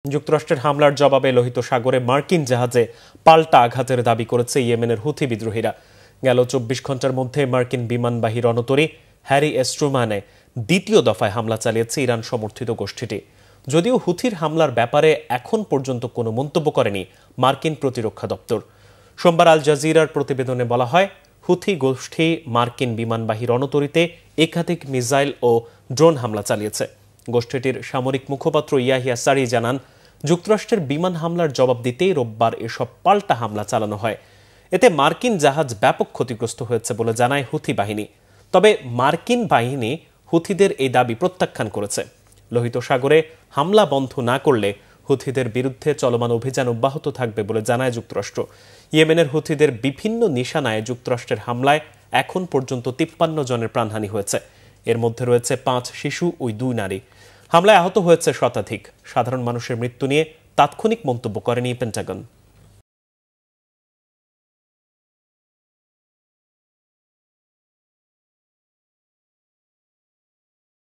যুক্তরাষ্ট্রের হামলার জবাবে লোহিত সাগরে মার্কিন জাহাজে পাল্টা আঘাতের দাবি করেছে ইয়েমেনের হুথি বিদ্রোহীরা। গেল ২৪ ঘন্টার মধ্যে মার্কিন বিমানবাহী রণতরী হ্যারি এস ট্রুম্যানে দ্বিতীয় দফায় হামলা চালিয়েছে ইরান সমর্থিত গোষ্ঠীটি। যদিও হুথির হামলার ব্যাপারে এখন পর্যন্ত কোনো মন্তব্য করেনি মার্কিন প্রতিরক্ষা দপ্তর। সোমবার আল জাজিরার প্রতিবেদনে বলা হয়, হুথি গোষ্ঠী মার্কিন বিমানবাহী রণতরীতে একাধিক মিসাইল ও ড্রোন হামলা চালিয়েছে। গোষ্ঠীটির সামরিক মুখপাত্র ইয়াহিয়া সারি জানান, যুক্তরাষ্ট্রের বিমান হামলার জবাব দিতেই রোববার এসব পাল্টা হামলা চালানো হয়। এতে মার্কিন জাহাজ ব্যাপক ক্ষতিগ্রস্ত হয়েছে বলে জানায় হুথি বাহিনী। তবে মার্কিন বাহিনী হুথিদের এই দাবি প্রত্যাখ্যান করেছে। লোহিত সাগরে হামলা বন্ধ না করলে হুথিদের বিরুদ্ধে চলমান অভিযান অব্যাহত থাকবে বলে জানায় যুক্তরাষ্ট্র। ইয়েমেনের হুথিদের বিভিন্ন নিশানায় যুক্তরাষ্ট্রের হামলায় এখন পর্যন্ত ৫৩ জনের প্রাণহানি হয়েছে। এর মধ্যে রয়েছে ৫ শিশু ও ২ নারী। হামলায় আহত হয়েছে শতাধিক। সাধারণ মানুষের মৃত্যু নিয়ে তাৎক্ষণিক মন্তব্য করেনি পেন্টাগন।